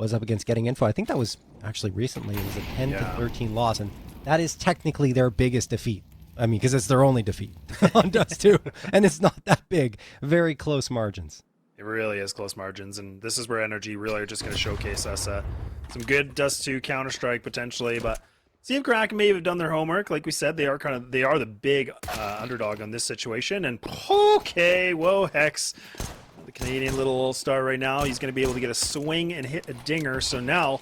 was up against getting info. I think that was actually recently. It was a 10 to Yeah. 13 loss, and that is technically their biggest defeat. I mean, because it's their only defeat on Dust 2, and it's not that big. Very close margins. It really is close margins, and this is where NRG really are just going to showcase us some good Dust 2 Counter-Strike potentially, but see if Kraken may have done their homework. Like we said, they are the big underdog on this situation, and okay, whoa, Hex, the Canadian little all-star right now, he's going to be able to get a swing and hit a dinger, so now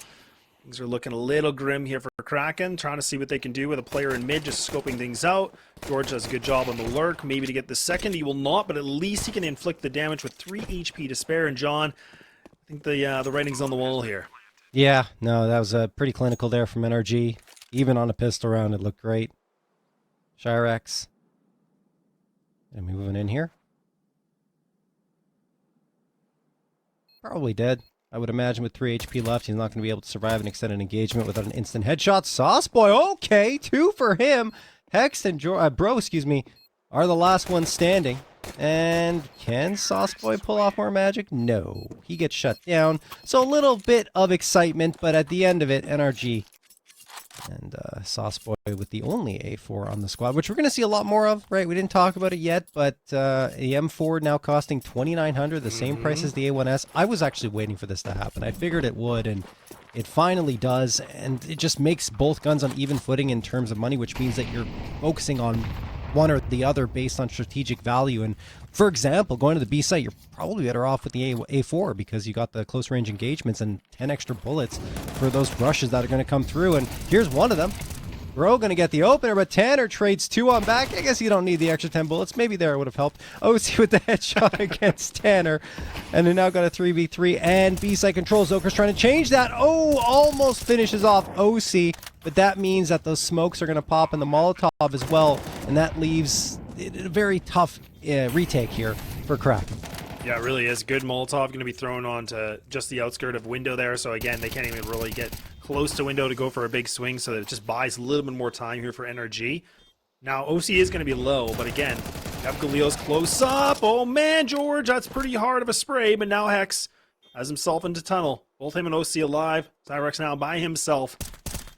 things are looking a little grim here for Kraken, trying to see what they can do with a player in mid, just scoping things out. George does a good job on the lurk, maybe to get the second. He will not, but at least he can inflict the damage with 3 HP to spare. And John, I think the writing's on the wall here. Yeah, no, that was pretty clinical there from NRG. Even on a pistol round, it looked great. Shirex. And moving in here. Probably dead. I would imagine with 3 HP left, he's not going to be able to survive an extended engagement without an instant headshot. Sauceboy, okay, 2 for him. Hex and Bro, excuse me, are the last ones standing. And can Sauceboy pull off more magic? No. He gets shut down. So a little bit of excitement, but at the end of it, NRG and Sauceboy with the only A4 on the squad, which we're going to see a lot more of, right? We didn't talk about it yet, but the M4 now costing $2,900, the same price as the A1S. I was actually waiting for this to happen. I figured it would, and it finally does, and it just makes both guns on even footing in terms of money, which means that you're focusing on one or the other based on strategic value. And for example, going to the B site, you're probably better off with the A4 because you got the close range engagements and 10 extra bullets for those rushes that are going to come through. And here's one of them. Bro going to get the opener, but Tanner trades 2 on back. I guess you don't need the extra 10 bullets. Maybe there would have helped. OC with the headshot against Tanner. And they now got a 3v3 and B-side control. Zoker's trying to change that. Oh, almost finishes off OC. But that means that those smokes are going to pop in the Molotov as well. And that leaves a very tough retake here for Kraken. Yeah, it really is. Good Molotov going to be thrown onto just the outskirt of window there. So again, they can't even really get close to window to go for a big swing. So it just buys a little bit more time here for NRG. Now, OC is going to be low, but again, have Galil's close up. Oh man, George, that's pretty hard of a spray. But now Hex has himself into tunnel. Both him and OC alive. Cyrex now by himself.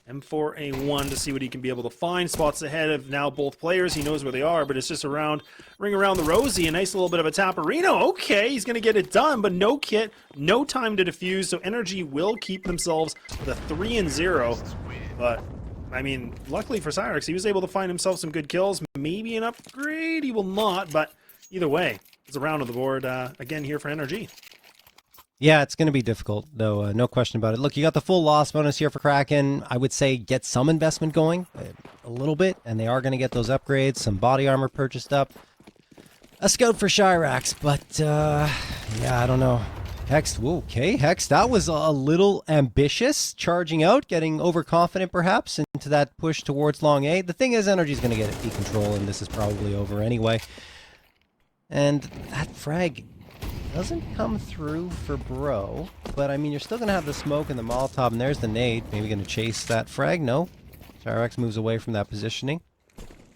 M4A1 to see what he can be able to find. Spots ahead of now both players. He knows where they are, but it's just ring around the rosy. A nice little bit of a Taparino. Okay, he's going to get it done, but no kit, no time to defuse. So NRG will keep themselves with a 3-0. But, I mean, luckily for Cyrex, he was able to find himself some good kills. Maybe an upgrade. He will not, but either way, it's a round on the board again here for NRG. Yeah, it's going to be difficult, though, no question about it. Look, you got the full loss bonus here for Kraken. I would say get some investment going, a little bit, and they are going to get those upgrades, some body armor purchased up. A scout for Shirax, but, yeah, I don't know. Hex, okay, Hex, that was a little ambitious, charging out, getting overconfident, perhaps, into that push towards long A. The thing is, NRG's going to get a control, and this is probably over anyway. And that frag doesn't come through for Bro, but I mean, you're still going to have the smoke and the Molotov, and there's the nade. Maybe going to chase that frag? No. Shirex moves away from that positioning.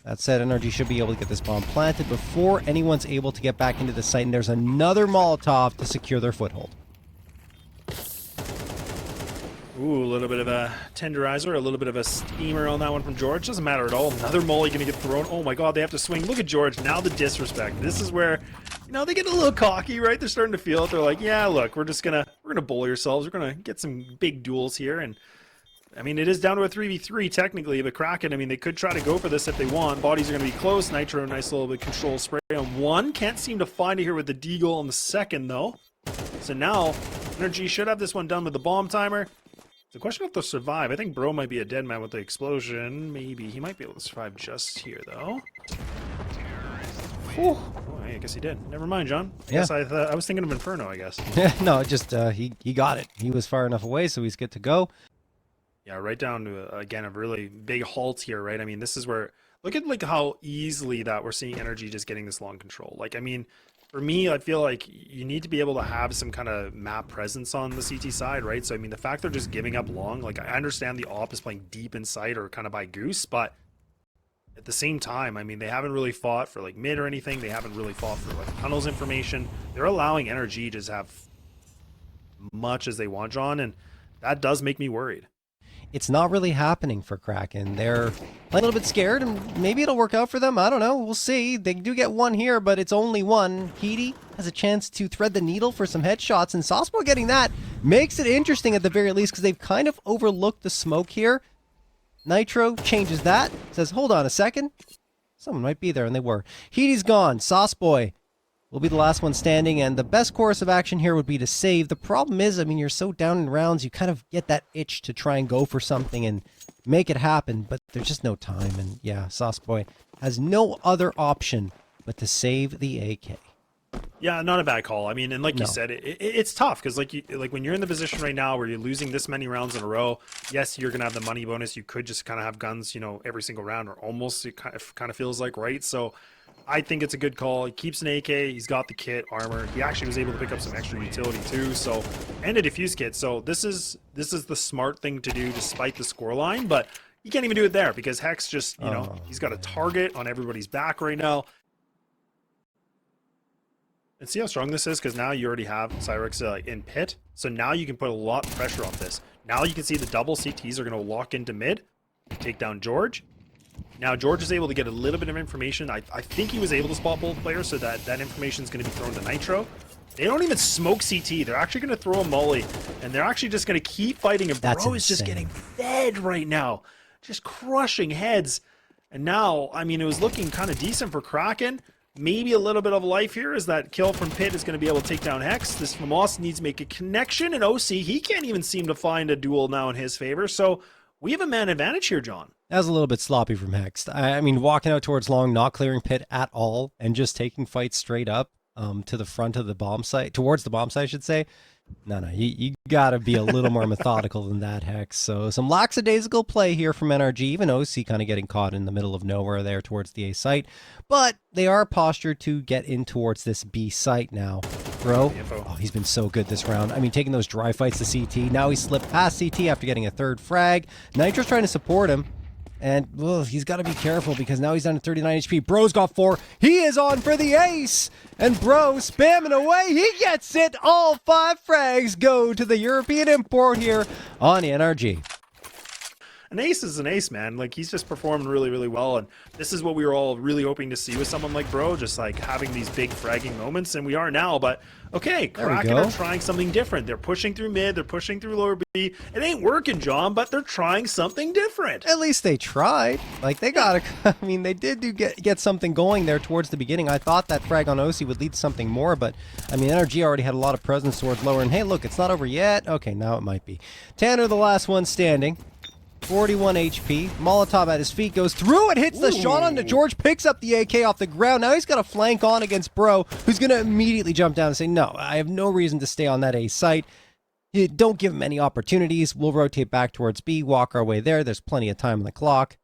That said, NRG should be able to get this bomb planted before anyone's able to get back into the site, and there's another Molotov to secure their foothold. Ooh, a little bit of a tenderizer, a little bit of a steamer on that one from George. Doesn't matter at all. Another molly going to get thrown. Oh my god, they have to swing. Look at George. Now the disrespect. This is where, you know, they get a little cocky, right? They're starting to feel it. They're like, yeah, look, we're gonna bully ourselves. We're gonna get some big duels here. And I mean, it is down to a 3v3 technically, but Kraken, I mean, they could try to go for this if they want. Bodies are going to be close. Nitro, nice little bit control spray on one. Can't seem to find it here with the deagle on the second, though. So now, NRG should have this one done with the bomb timer. The question if they'll survive. I think Bro might be a dead man with the explosion. Maybe. He might be able to survive just here, though. Whew. Oh, I guess he did. Never mind, John. I guess I was thinking of Inferno, I guess. No, just he got it. He was far enough away, so he's good to go. Yeah, right down to, again, a really big halt here, right? I mean, this is where... Look at, like, how easily that we're seeing NRG just getting this long control. Like, I mean... For me, I feel like you need to be able to have some kind of map presence on the CT side, right? So, I mean, the fact they're just giving up long, like, I understand the op is playing deep inside or kind of by goose, but at the same time, I mean, they haven't really fought for, like, mid or anything. They haven't really fought for, like, tunnels information. They're allowing NRG to just have much as they want, John, and that does make me worried. It's not really happening for Kraken. They're a little bit scared, and maybe it'll work out for them. I don't know. We'll see. They do get one here, but it's only one. Heaty has a chance to thread the needle for some headshots, and Sospo getting that makes it interesting at the very least because they've kind of overlooked the smoke here. Nitro changes that, says, hold on a second. Someone might be there, and they were. Heaty's gone. Sauceboy will be the last one standing, and the best course of action here would be to save. The problem is, I mean, you're so down in rounds, you kind of get that itch to try and go for something and make it happen, but there's just no time, and yeah, Sauceboy has no other option but to save the AK. Yeah, not a bad call. I mean, and like you said, it's tough because like when you're in the position right now where you're losing this many rounds in a row, yes, you're gonna have the money bonus. You could just kind of have guns, you know, every single round, or almost. It kind of feels like, right? So I think it's a good call. He keeps an AK. He's got the kit, armor. He actually was able to pick up some extra utility too. So, and a diffuse kit. So this is the smart thing to do despite the scoreline. But you can't even do it there because Hex just, you know, he's got a target on everybody's back right now. And see how strong this is, because now you already have Cyrex in pit. So now you can put a lot of pressure on this. Now you can see the double CTs are going to walk into mid, take down George. Now George is able to get a little bit of information. I think he was able to spot both players, so that information is going to be thrown to Nitro. They don't even smoke CT. They're actually going to throw a molly, and they're actually just going to keep fighting. And Bro is just getting fed right now, just crushing heads. And now, I mean, it was looking kind of decent for Kraken. Maybe a little bit of life here is that kill from Pit is going to be able to take down Hex. This Famos needs to make a connection, and OC, he can't even seem to find a duel now in his favor. So we have a man advantage here, John. That was a little bit sloppy from Hex. I mean, walking out towards long, not clearing Pit at all, and just taking fights straight up to the front of the bomb site, towards the bomb site, I should say. No, you got to be a little more methodical than that, Hex. So some lackadaisical play here from NRG, even OC kind of getting caught in the middle of nowhere there towards the A site. But they are postured to get in towards this B site now. Bro, oh, he's been so good this round. I mean, taking those dry fights to CT. Now he slipped past CT after getting a third frag. Nitro's trying to support him. And he's got to be careful because now he's down to 39 HP. Bro's got 4. He is on for the ace. And Bro spamming away. He gets it. All 5 frags go to the European import here on NRG. An ace is an ace, man. Like, he's just performing really, really well. And this is what we were all really hoping to see with someone like Bro, just like having these big fragging moments. And we are now. But okay, Kraken are trying something different. They're pushing through mid. They're pushing through lower B. It ain't working, John, but they're trying something different. At least they tried. Like, they got to, I mean, they did get something going there towards the beginning. I thought that frag on OC would lead to something more, but I mean, NRG already had a lot of presence towards lower. And hey, look, it's not over yet. Okay, now it might be. Tanner, the last one standing. 41 HP. Molotov at his feet, goes through it, hits the shot onto George, picks up the AK off the ground. Now he's got a flank on against Bro, who's going to immediately jump down and say, no, I have no reason to stay on that A site. Don't give him any opportunities. We'll rotate back towards B, walk our way there. There's plenty of time on the clock.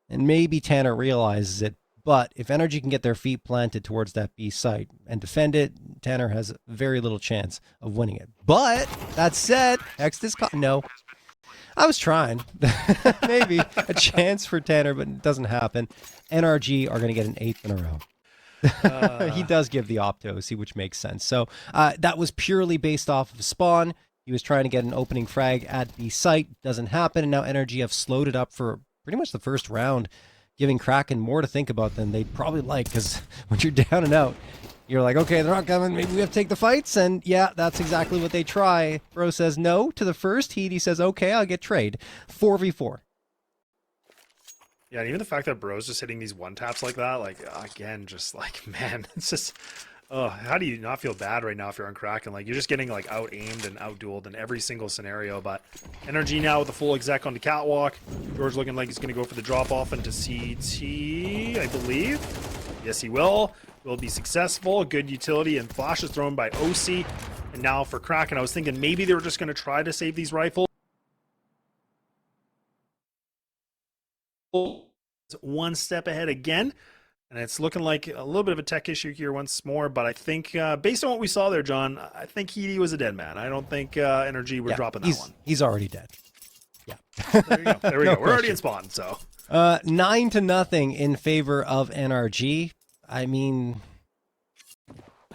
And maybe Tanner realizes it, but if NRG can get their feet planted towards that B site and defend it, Tanner has very little chance of winning it. But, that said, Hex is caught. No. I was trying. Maybe a chance for Tanner, but it doesn't happen. NRG are going to get an 8th in a row. He does give the op to OC, which makes sense. So that was purely based off of spawn. He was trying to get an opening frag at the site. Doesn't happen. And now NRG have slowed it up for pretty much the first round, giving Kraken more to think about than they'd probably like. Because when you're down and out, you're like, okay, they're not coming. Maybe we have to take the fights. And yeah, that's exactly what they try. Bro says no to the first. He says, okay, I'll get trade. 4v4. Yeah, and even the fact that Bro's just hitting these one taps like that, like, again, just like, man, it's just, how do you not feel bad right now if you're on Kraken? Like, you're just getting like out-aimed and out-dueled in every single scenario. But NRG now with the full exec on the catwalk. George looking like he's going to go for the drop-off into CT, I believe. Yes, he will. Will be successful. Good utility, and flash is thrown by OC. And now for Kraken, I was thinking maybe they were just going to try to save these rifles. One step ahead again, and it's looking like a little bit of a tech issue here once more. But I think based on what we saw there, John, I think Heaty was a dead man. I don't think NRG were dropping that one. He's already dead. Yeah. There you go. There we go. We're already in spawn. So 9-0 in favor of NRG. I mean,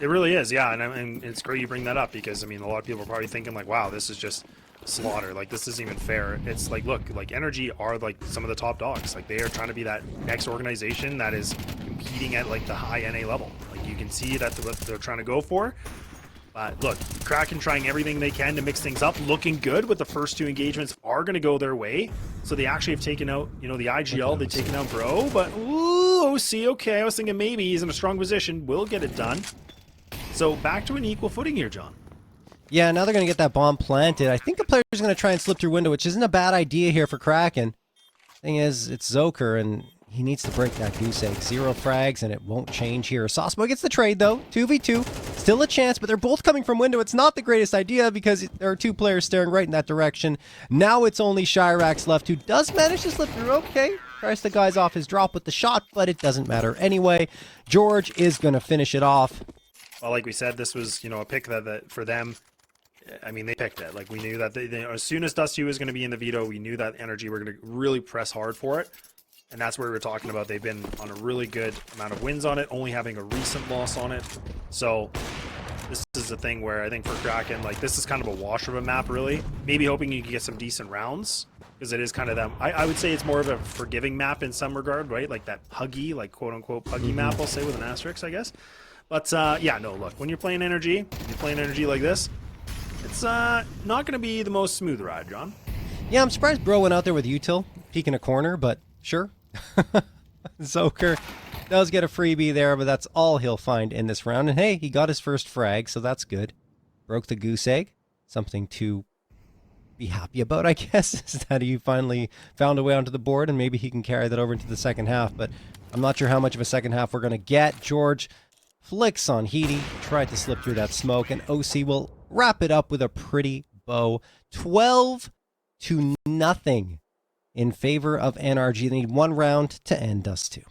it really is, yeah, and it's great you bring that up because I mean a lot of people are probably thinking like, wow, this is just slaughter. Like, this isn't even fair. It's like, look, like NRG are like some of the top dogs. Like, they are trying to be that next organization that is competing at like the high NA level. Like, you can see that's what they're trying to go for. Look, Kraken trying everything they can to mix things up, looking good with the first two engagements are going to go their way. So they actually have taken out, you know, the IGL, they've taken out Bro, but ooh, OC, okay, I was thinking maybe he's in a strong position, will get it done. So back to an equal footing here, John. Yeah, now they're going to get that bomb planted. I think the player's going to try and slip through window, which isn't a bad idea here for Kraken. Thing is, it's Zoker, and he needs to break that goose egg. 0 frags, and it won't change here. Sauceboy gets the trade, though. 2v2. Still a chance, but they're both coming from window. It's not the greatest idea because there are 2 players staring right in that direction. Now it's only Chirax left, who does manage to slip through. Okay. Tries the guys off his drop with the shot, but it doesn't matter anyway. George is going to finish it off. Well, like we said, this was, you know, a pick that for them, I mean, they picked it. Like, we knew that they as soon as Dusty was going to be in the veto, we knew that NRG were going to really press hard for it. And that's where we were talking about. They've been on a really good amount of wins on it, only having a recent loss on it. So this is the thing where I think for Kraken, like, this is kind of a wash of a map, really. Maybe hoping you can get some decent rounds, because it is kind of them. I would say it's more of a forgiving map in some regard, right? Like that puggy, like quote-unquote puggy map, I'll say, with an asterisk, I guess. But, yeah, no, look, when you're playing NRG like this, it's not going to be the most smooth ride, John. Yeah, I'm surprised Bro went out there with util, peeking a corner, but sure. Zoker does get a freebie there, but that's all he'll find in this round. And hey, he got his first frag, so that's good. Broke the goose egg. Something to be happy about, I guess, is that he finally found a way onto the board, and maybe he can carry that over into the second half. But I'm not sure how much of a second half we're going to get. George flicks on Heaty, tried to slip through that smoke, and OC will wrap it up with a pretty bow. 12-0 in favor of NRG. They need 1 round to end us 2.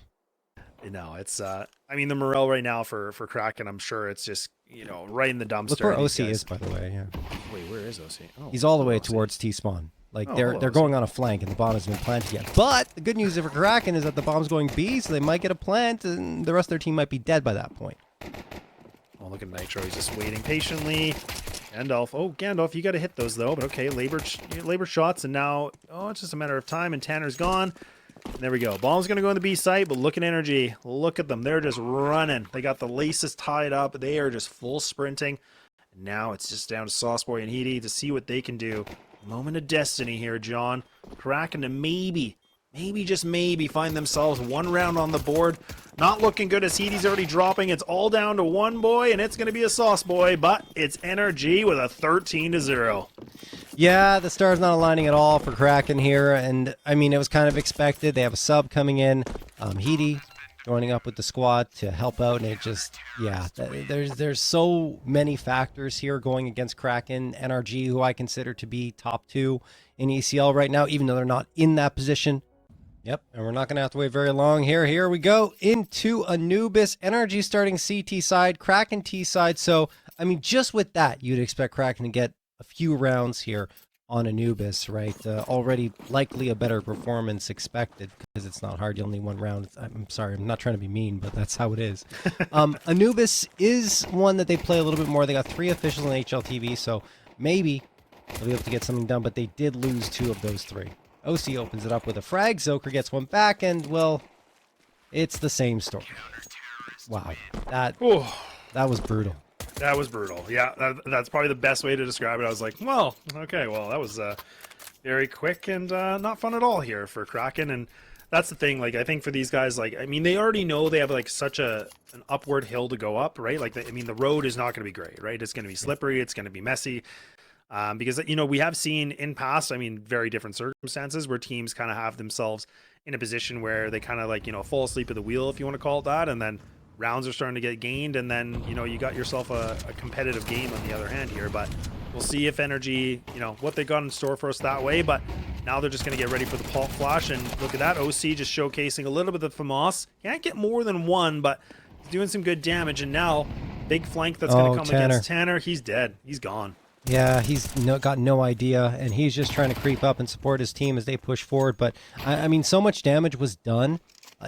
No, it's I mean, the morale right now for Kraken, I'm sure it's just, you know, right in the dumpster. Look where OC is, by the way. Yeah. Wait, where is OC? Oh, he's all the way OC. towards T-spawn. Like, Oh, they're hello, going on a flank, and the bomb hasn't been planted yet. But the good news for Kraken is that the bomb's going B, so they might get a plant, and the rest of their team might be dead by that point. Oh, look at Nitro. He's just waiting patiently. Gandalf. Oh, Gandalf, you got to hit those, though. But okay, labor shots, and now, oh, it's just a matter of time, and Tanner's gone. And there we go. Bomb's going to go in the B site, but look at NRG. Look at them. They're just running. They got the laces tied up. They are just full sprinting. And now it's just down to Sauceboy and Heaty to see what they can do. Moment of destiny here, John. Kraken to maybe, just maybe, find themselves 1 round on the board. Not looking good as Heaty's already dropping. It's all down to 1 boy, and it's going to be a Sauceboy, but it's NRG with a 13-0. Yeah, the stars not aligning at all for Kraken here, and I mean, it was kind of expected. They have a sub coming in. Heaty joining up with the squad to help out, and it just, yeah, there's so many factors here going against Kraken. NRG, who I consider to be top 2 in ECL right now, even though they're not in that position. Yep, and we're not going to have to wait very long here. Here we go into Anubis. NRG starting CT side, Kraken T side. So, I mean, just with that, you'd expect Kraken to get a few rounds here on Anubis, right? Already likely a better performance expected because it's not hard. You only 1 round. I'm sorry, I'm not trying to be mean, but that's how it is. Anubis is one that they play a little bit more. They got 3 officials on HLTV, so maybe they'll be able to get something done, but they did lose 2 of those 3. OC opens it up with a frag. Zoker gets 1 back, and, well, it's the same story. Wow. That was brutal. That was brutal. Yeah, that's probably the best way to describe it. I was like, well, okay, well, that was very quick and not fun at all here for Kraken. And that's the thing. Like, I think for these guys, like, I mean, they already know they have like such an upward hill to go up, right? Like, I mean, the road is not going to be great, right? It's going to be slippery. It's going to be messy. Because, you know, we have seen in past, I mean, very different circumstances where teams kind of have themselves in a position where they kind of like, you know, fall asleep at the wheel, if you want to call it that. And then rounds are starting to get gained. And then, you know, you got yourself a competitive game on the other hand here. But we'll see if NRG, you know, what they got in store for us that way. But now they're just going to get ready for the pulp flash. And look at that. OC just showcasing a little bit of FAMAS. Can't get more than 1, but he's doing some good damage. And now big flank that's going to come against Tanner. He's dead. He's gone. Yeah, he's got no idea, and he's just trying to creep up and support his team as they push forward. But, I mean, so much damage was done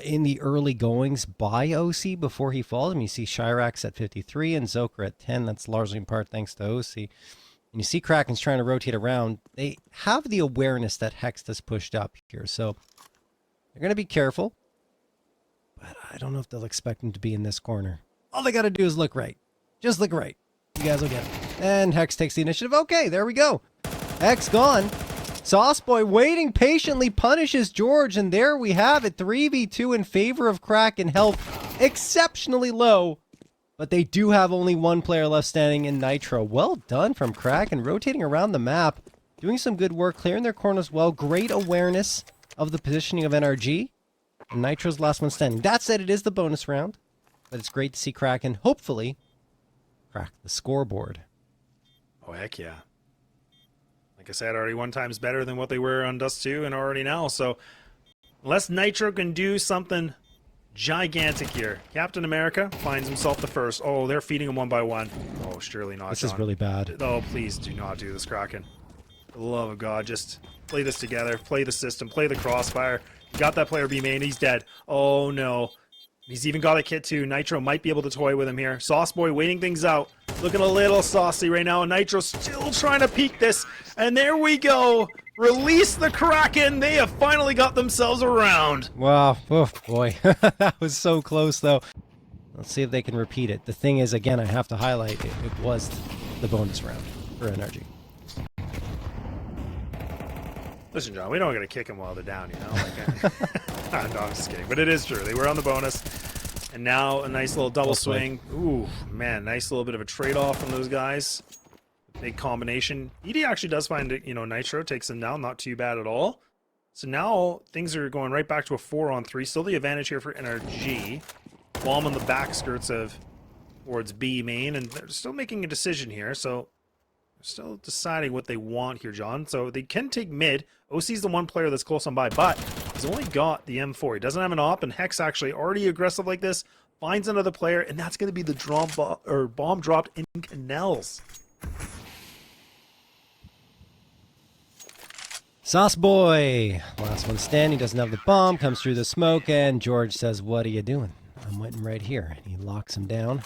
in the early goings by OC before he falls. I mean, you see Chirax at 53 and Zoker at 10. That's largely in part thanks to OC. And you see Kraken's trying to rotate around. They have the awareness that Hex has pushed up here, so they're going to be careful. But I don't know if they'll expect him to be in this corner. All they got to do is look right. Just look right. You guys will get it. And Hex takes the initiative. Okay, there we go. Hex gone. Sauceboy waiting patiently punishes George, and there we have it. 3v2 in favor of Kraken. Health exceptionally low, but they do have only one player left standing in Nitro. Well done from Kraken, rotating around the map, doing some good work, clearing their corners well. Great awareness of the positioning of NRG. And Nitro's the last one standing. That said, it is the bonus round, but it's great to see Kraken hopefully crack the scoreboard. Oh, heck yeah. Like I said, already 1 time's better than what they were on Dust 2 and already now. So unless Nitro can do something gigantic here. Captain America finds himself the first. Oh, they're feeding him one by one. Oh, surely not, This John. is really bad. Oh, please do not do this, Kraken. For the love of God, just play this together. Play the system. Play the crossfire. You got that player B main. He's dead. Oh, no. He's even got a kit too. Nitro might be able to toy with him here. Sauceboy waiting things out. Looking a little saucy right now. And Nitro still trying to peek this. And there we go. Release the Kraken. They have finally got themselves around. Wow. Oh, boy. That was so close, though. Let's see if they can repeat it. The thing is, again, I have to highlight it. It was the bonus round for NRG. Listen, John, we don't got to kick them while they're down, you know? Like, no, I'm just kidding. But it is true. They were on the bonus. And now a nice little double swing. Ooh, man, nice little bit of a trade-off from those guys. Big combination. ED actually does find it, you know, Nitro takes him down. Not too bad at all. So now things are going right back to a 4-on-3. Still the advantage here for NRG. Bomb on the back skirts of towards B main. And they're still making a decision here. So they're still deciding what they want here, John. So they can take mid. OC's the one player that's close on by, but he's only got the M4. He doesn't have an op, and Hex actually already aggressive like this. Finds another player, and that's going to be the bomb dropped in Canals. Sauceboy, last one standing, doesn't have the bomb, comes through the smoke, and George says, "What are you doing?" "I'm waiting right here." And he locks him down.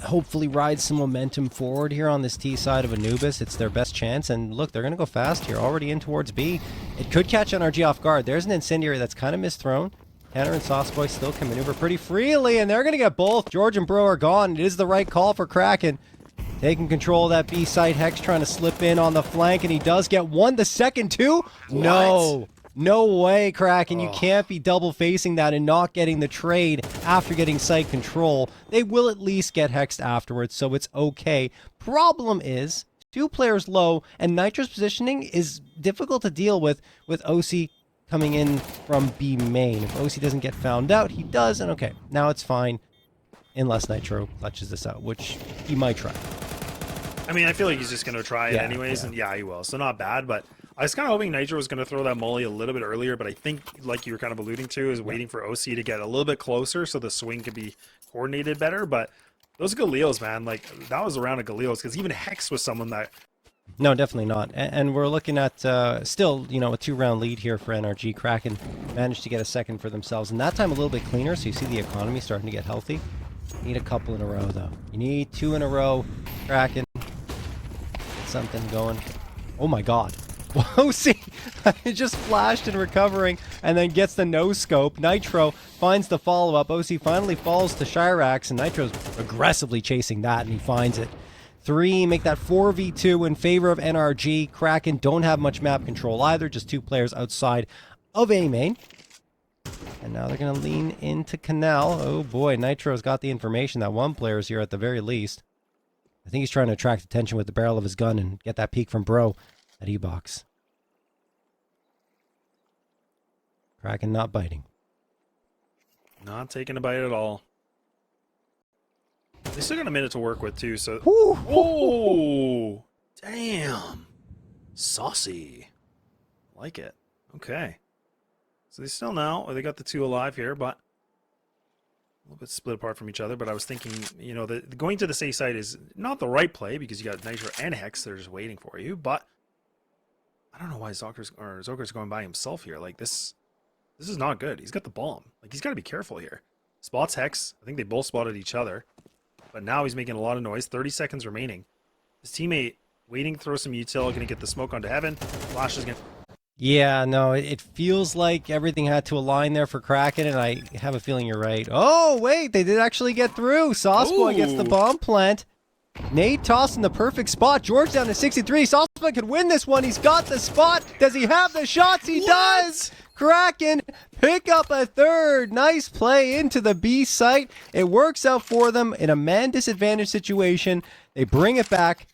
Hopefully rides some momentum forward here on this T side of Anubis. It's their best chance, and look, they're going to go fast here, already in towards B. It could catch NRG off guard. There's an incendiary that's kind of misthrown. Tanner and Sauceboy still can maneuver pretty freely, and they're going to get both. George and Bro are gone. It is the right call for Kraken. Taking control of that B site. Hex trying to slip in on the flank, and he does get one. The second two? No. No way, Kraken. You can't be double facing that and not getting the trade after getting site control. They will at least get hexed afterwards, so it's okay. Problem is, 2 players low, and Nitro's positioning is difficult to deal with OC coming in from B main. If OC doesn't get found out, he does, and okay, now it's fine. Unless Nitro clutches this out, which he might try. I mean, I feel like he's just going to try it anyways, and yeah, he will. So not bad, but I was kind of hoping Nitro was going to throw that molly a little bit earlier, but I think, like you were kind of alluding to, is waiting for OC to get a little bit closer so the swing could be coordinated better. But those Galeos, man, like, that was a round of Galeos, because even Hex was someone that... No, definitely not. And we're looking at still, you know, a 2-round lead here for NRG. Kraken managed to get a second for themselves, and that time a little bit cleaner, so you see the economy starting to get healthy. You need a couple in a row, though. You need 2 in a row. Kraken. Get something going. Oh my god. Whoa, see? It just flashed and recovering, and then gets the no-scope. Nitro finds the follow-up. OC finally falls to Shirax, and Nitro's aggressively chasing that, and he finds it. 3, make that 4v2 in favor of NRG. Kraken don't have much map control either, just 2 players outside of A main. And now they're going to lean into Canal. Oh boy, Nitro's got the information that 1 player is here at the very least. I think he's trying to attract attention with the barrel of his gun and get that peek from Bro at E-Box. Kraken not biting. Not taking a bite at all. They still got a minute to work with, too, so... Woo! Oh! Damn! Saucy. Like it. Okay. So they still now, they got the 2 alive here, but a little bit split apart from each other. But I was thinking, you know, going to the safe side is not the right play because you got Nitro and Hex. They're just waiting for you. But I don't know why Zoker's going by himself here. Like this is not good. He's got the bomb. Like he's got to be careful here. Spots Hex. I think they both spotted each other. But now he's making a lot of noise. 30 seconds remaining. His teammate waiting to throw some util, gonna get the smoke onto heaven. Flash is gonna... Yeah, no, it feels like everything had to align there for Kraken, and I have a feeling you're right. Oh, wait, they did actually get through. Sauceboy gets the bomb plant. Nate tossed in the perfect spot. George down to 63. Sauceboy could win this one. He's got the spot. Does he have the shots? He does! Kraken pick up a third. Nice play into the B site. It works out for them in a man disadvantage situation. They bring it back.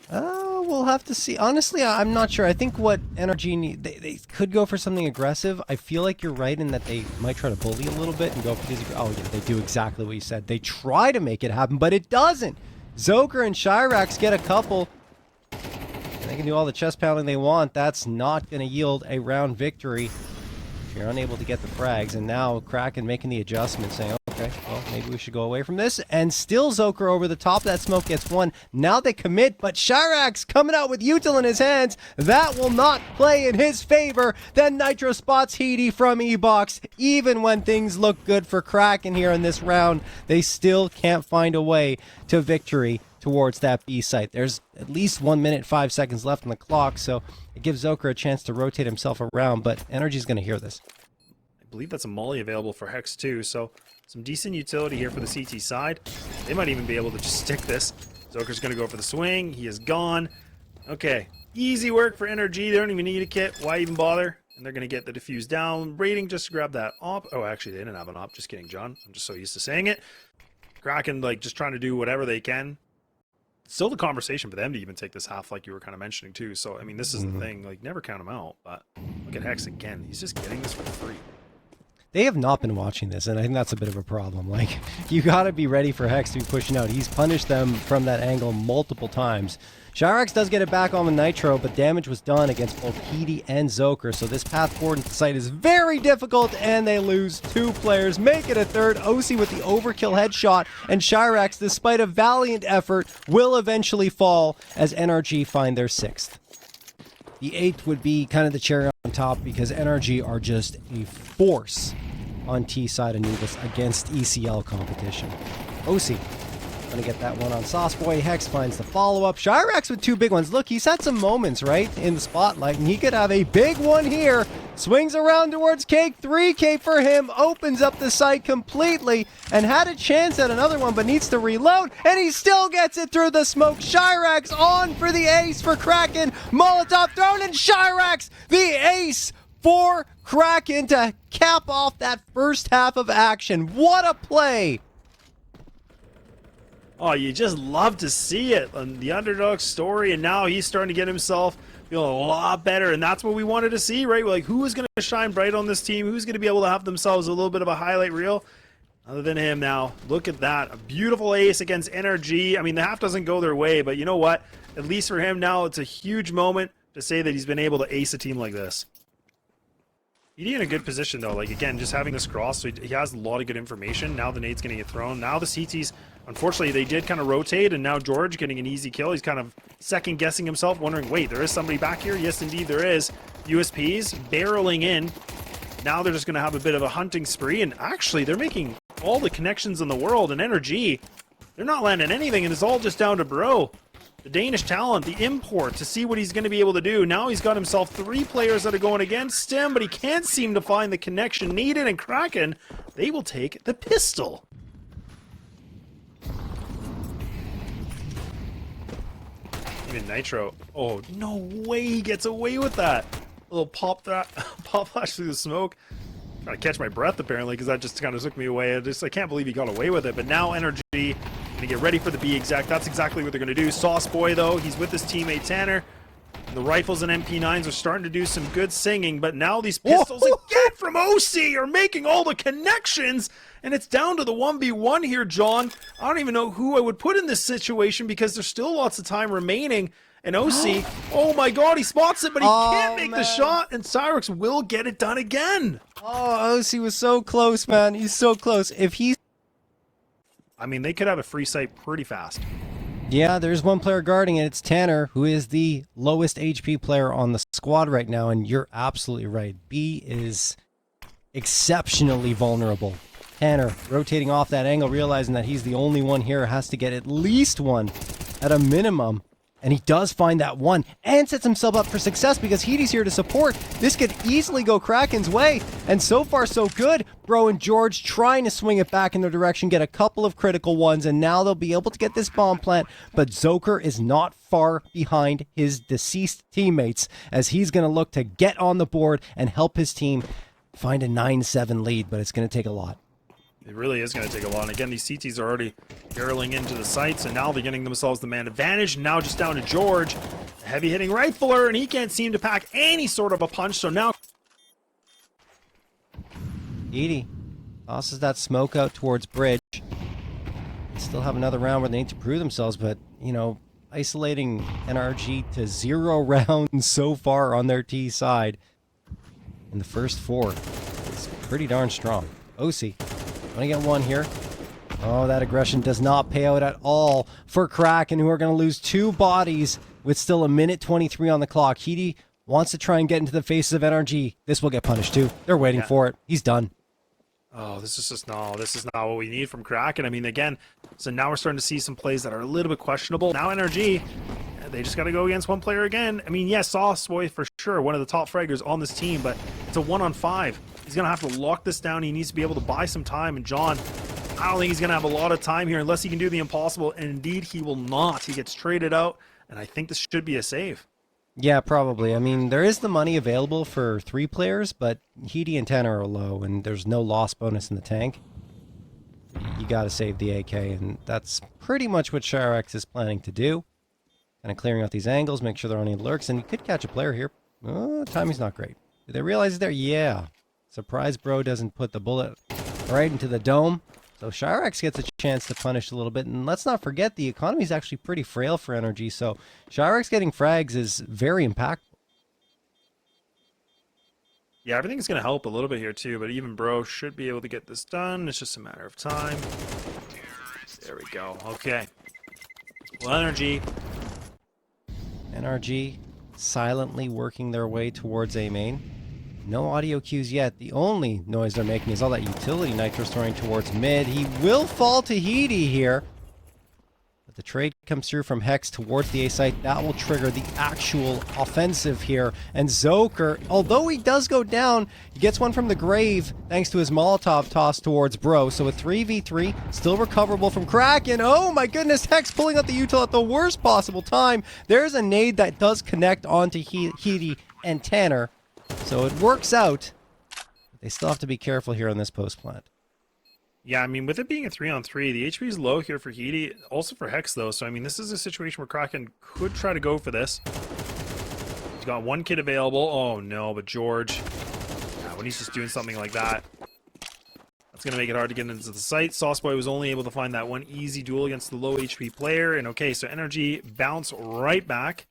We'll have to see. Honestly, I'm not sure. I think what NRG need, they could go for something aggressive. I feel like you're right in that they might try to bully a little bit and go for these. Oh, yeah, they do exactly what you said. They try to make it happen, but it doesn't. Zoker and Shirax get a couple. And they can do all the chest pounding they want. That's not going to yield a round victory if you're unable to get the frags. And now Kraken making the adjustment, saying, okay, well, maybe we should go away from this. And still Zoker over the top. That smoke gets one. Now they commit, but Shirax coming out with util in his hands. That will not play in his favor. Then Nitro spots Heedy from E-Box. Even when things look good for Kraken here in this round, they still can't find a way to victory towards that B site. There's at least 1 minute, 5 seconds left on the clock, so it gives Zoker a chance to rotate himself around, but NRG's going to hear this. I believe that's a molly available for Hex too, so some decent utility here for the CT side. They might even be able to just stick this. Zoker's going to go for the swing. He is gone. Okay, easy work for NRG. They don't even need a kit. Why even bother? And they're going to get the defuse down. Rating just to grab that op. Oh, actually, they didn't have an op. Just kidding, John. I'm just so used to saying it. Kraken, like, just trying to do whatever they can. Still the conversation for them to even take this half, like you were kind of mentioning too. So, I mean, this is the thing. Like, never count him out. But look at Hex again. He's just getting this for free. They have not been watching this, and I think that's a bit of a problem. Like, you got to be ready for Hex to be pushing out. He's punished them from that angle multiple times. Shirax does get it back on the Nitro, but damage was done against both Heedy and Zoker, so this path forward into the site is very difficult, and they lose 2 players. Make it a third. OC with the overkill headshot, and Shirax, despite a valiant effort, will eventually fall as NRG find their 6th. The 8th would be kind of the cherry on top because NRG are just a force on T side of Needless against ECL competition. OC gonna get that one on Sauceboy. Hex finds the follow-up. Shirax with 2 big ones. Look, he's had some moments, right, in the spotlight, and he could have a big one here. Swings around towards Cake. 3K for him. Opens up the site completely and had a chance at another one, but needs to reload, and he still gets it through the smoke. Shirax on for the ace for Kraken. Molotov thrown, and Shirax, the ace for Kraken to cap off that first half of action. What a play! Oh, you just love to see it on the underdog story, and now he's starting to get himself feeling a lot better, and that's what we wanted to see, right? Like, who is going to shine bright on this team? Who's going to be able to have themselves a little bit of a highlight reel? Other than him now. Look at that. A beautiful ace against NRG. I mean, the half doesn't go their way, but you know what? At least for him now, it's a huge moment to say that he's been able to ace a team like this. He's in a good position, though. Like, again, just having this cross, so he has a lot of good information. Now the nade's going to get thrown. Now the CTs, unfortunately, they did kind of rotate, and now George getting an easy kill. He's kind of second-guessing himself, wondering, wait, there is somebody back here? Yes, indeed, there is. USPs barreling in. Now they're just going to have a bit of a hunting spree, and actually, they're making all the connections in the world, and NRG, they're not landing anything, and it's all just down to Bro. The Danish talent, the import, to see what he's going to be able to do. Now he's got himself 3 players that are going against him, but he can't seem to find the connection needed. And Kraken, they will take the pistol. Even Nitro. Oh, no way he gets away with that. A little pop flash through the smoke. Trying to catch my breath, apparently, because that just kind of took me away. I can't believe he got away with it. But now NRG to get ready for the B exact. That's exactly what they're going to do. Sauceboy, though, he's with his teammate Tanner. And the rifles and MP9s are starting to do some good singing, but now these pistols again from OC are making all the connections, and it's down to the 1v1 here, John. I don't even know who I would put in this situation because there's still lots of time remaining. And OC, oh my god, he spots it, but he can't make the shot, and Cyrix will get it done again. Oh, OC was so close, man. He's so close. If he's... I mean, they could have a free site pretty fast. Yeah, there's one player guarding it. It's Tanner, who is the lowest HP player on the squad right now, and you're absolutely right. B is exceptionally vulnerable. Tanner, rotating off that angle, realizing that he's the only one here, has to get at least one at a minimum. And he does find that one and sets himself up for success because Heaty's here to support. This could easily go Kraken's way. And so far, so good. Bro and George trying to swing it back in their direction, get a couple of critical ones, and now they'll be able to get this bomb plant. But Zoker is not far behind his deceased teammates as he's going to look to get on the board and help his team find a 9-7 lead, but it's going to take a lot. It really is going to take a lot. And again, these CTs are already barreling into the sights, and now they're getting themselves the man advantage. Now just down to George, a heavy-hitting rifler, and he can't seem to pack any sort of a punch. So now Edie tosses that smoke out towards Bridge. They still have another round where they need to prove themselves, but, you know, isolating NRG to 0 rounds so far on their T side in the first 4 is pretty darn strong. OC. Want to get one here. Oh, that aggression does not pay out at all for Kraken, who are going to lose 2 bodies with still a minute 23 on the clock. Heaty wants to try and get into the faces of NRG. This will get punished too. They're waiting for it. He's done. Oh, this is not what we need from Kraken. I mean, again, so now we're starting to see some plays that are a little bit questionable. Now NRG, they just got to go against one player again. I mean, yes, Sauceboy for sure, one of the top fraggers on this team, but it's a 1-on-5. He's going to have to lock this down. He needs to be able to buy some time. And John, I don't think he's going to have a lot of time here unless he can do the impossible. And indeed, he will not. He gets traded out. And I think this should be a save. Yeah, probably. I mean, there is the money available for 3 players, but Heaty and Tanner are low, and there's no loss bonus in the tank. You got to save the AK, and that's pretty much what Shirex is planning to do. Kind of clearing out these angles, make sure there aren't any lurks, and you could catch a player here. Oh, timing's not great. Did they realize there? Yeah. Surprise Bro doesn't put the bullet right into the dome. So Shirex gets a chance to punish a little bit. And let's not forget, the economy is actually pretty frail for NRG. So Shirex getting frags is very impactful. Yeah, everything's going to help a little bit here too. But even Bro should be able to get this done. It's just a matter of time. There we go. Okay. Well, NRG silently working their way towards A main. No audio cues yet. The only noise they're making is all that utility Nitro's throwing towards mid. He will fall to Heaty here. But the trade comes through from Hex towards the A site. That will trigger the actual offensive here. And Zoker, although he does go down, he gets one from the grave thanks to his Molotov toss towards Bro. So a 3v3, still recoverable from Kraken. Oh my goodness, Hex pulling out the util at the worst possible time. There's a nade that does connect onto Heaty and Tanner. So it works out. They still have to be careful here on this post plant. Yeah, I mean, with it being a 3-on-3, the HP is low here for Heaty, also for Hex, though. So, I mean, this is a situation where Kraken could try to go for this. He's got 1 kid available. Oh, no, but George, when he's just doing something like that, that's going to make it hard to get into the site. Sauceboy was only able to find that one easy duel against the low HP player. And, okay, so NRG bounce right back.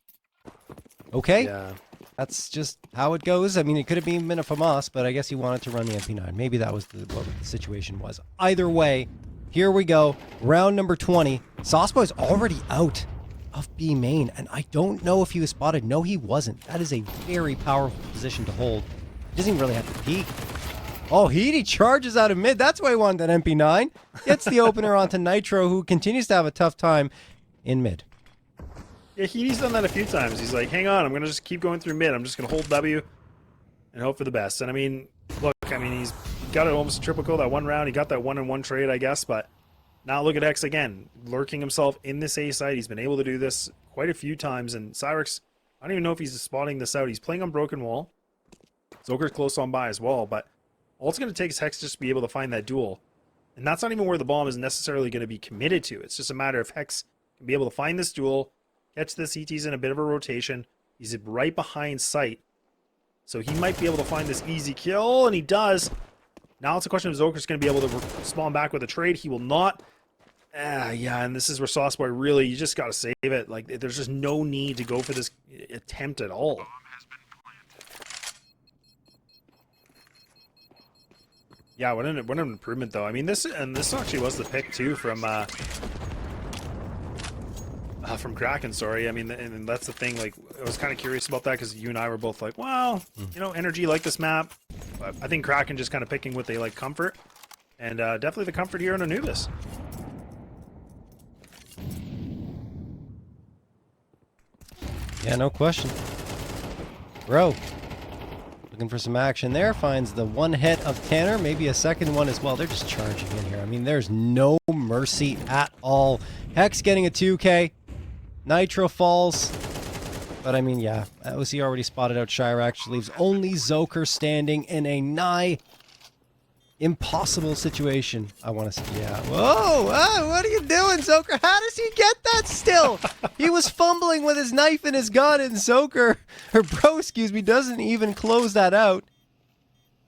Okay. Yeah. That's just how it goes. I mean, it could have been a FAMAS, but I guess he wanted to run the MP9. Maybe that was what the situation was. Either way, here we go. Round number 20. Sauceboy's already out of B main, and I don't know if he was spotted. No, he wasn't. That is a very powerful position to hold. He doesn't even really have to peek. Oh, Heaty charges out of mid. That's why he wanted that MP9. Gets the opener onto Nitro, who continues to have a tough time in mid. Yeah, Heaty's done that a few times. He's like, hang on, I'm going to just keep going through mid. I'm just going to hold W and hope for the best. And I mean, look, I mean, he's got it almost a triple kill that one round. He got that 1-on-1 trade, I guess. But now look at Hex again, lurking himself in this A site. He's been able to do this quite a few times. And Cyrex, I don't even know if he's spotting this out. He's playing on Broken Wall. Zoker's close on by as well. But all it's going to take is Hex just to be able to find that duel. And that's not even where the bomb is necessarily going to be committed to. It's just a matter of Hex can be able to find this duel, catch the CTs in a bit of a rotation. He's right behind sight. So he might be able to find this easy kill, and he does. Now it's a question of Zoker's going to be able to spawn back with a trade. He will not. Yeah, and this is where Sauceboy really, you just got to save it. Like, there's just no need to go for this attempt at all. Yeah, what an improvement, though. I mean, this actually was the pick, too, from Kraken, sorry. I mean, and that's the thing, like, I was kind of curious about that because you and I were both like, well, you know, NRG like this map. But I think Kraken just kind of picking what they like comfort. And definitely the comfort here in Anubis. Yeah, no question. Bro, looking for some action there. Finds the one hit of Tanner, maybe a second one as well. They're just charging in here. I mean, there's no mercy at all. Hex getting a 2K. Nitro falls. But I mean, yeah, OC already spotted out Shirax, which leaves only Zoker standing in a nigh impossible situation. I want to see, yeah. Whoa, what are you doing, Zoker? How does he get that still? He was fumbling with his knife and his gun, and Zoker, or Bro, excuse me, doesn't even close that out.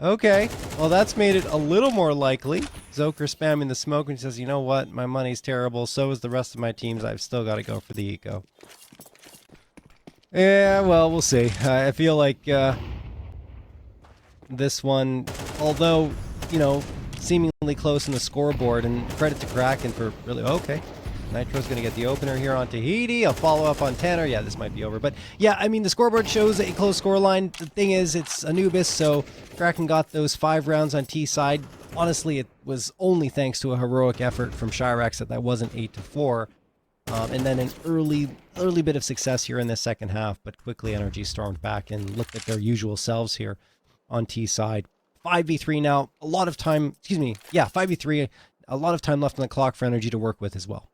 Okay, well, that's made it a little more likely. Zoker spamming the smoke and he says, you know what, my money's terrible, so is the rest of my teams. I've still got to go for the eco. Yeah, well, we'll see. I feel like this one, although, you know, seemingly close in the scoreboard, and credit to Kraken for really... Okay. Nitro's going to get the opener here on Tahiti. A follow-up on Tanner. Yeah, this might be over. But, yeah, I mean, the scoreboard shows a close scoreline. The thing is, it's Anubis, so Kraken got those 5 rounds on T side. Honestly, it was only thanks to a heroic effort from Shirax that wasn't 8-4. And then an early bit of success here in the second half, but quickly NRG stormed back and looked at their usual selves here on T side. 5v3 now, a lot of time, excuse me, yeah, 5v3, a lot of time left on the clock for NRG to work with as well.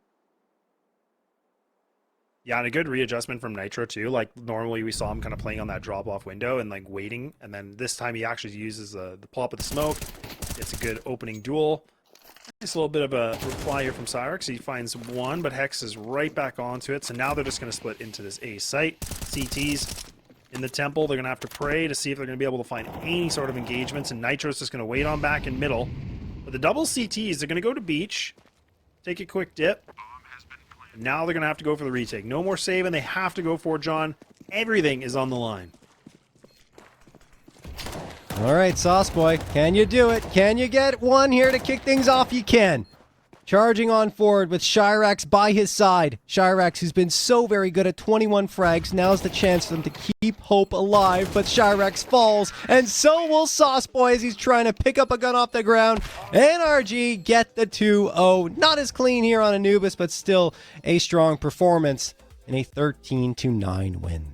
Yeah, and a good readjustment from Nitro too. Like normally we saw him kind of playing on that drop-off window and like waiting, and then this time he actually uses the pull-up of the smoke. Gets a good opening duel. Nice little bit of a reply here from Cyrix. He finds one, but Hex is right back onto it. So now they're just going to split into this A site. CTs in the temple. They're going to have to pray to see if they're going to be able to find any sort of engagements. And Nitro's just going to wait on back in middle. But the double CTs, they're going to go to beach. Take a quick dip. And now they're going to have to go for the retake. No more saving. They have to go for John. Everything is on the line. All right, Sauce Boy, can you do it? Can you get one here to kick things off? You can. Charging on forward with Shirax by his side. Shirax, who's been so very good at 21 frags, now's the chance for them to keep hope alive, but Shirax falls, and so will Sauce Boy as he's trying to pick up a gun off the ground. NRG get the 2-0. Not as clean here on Anubis, but still a strong performance in a 13-9 win.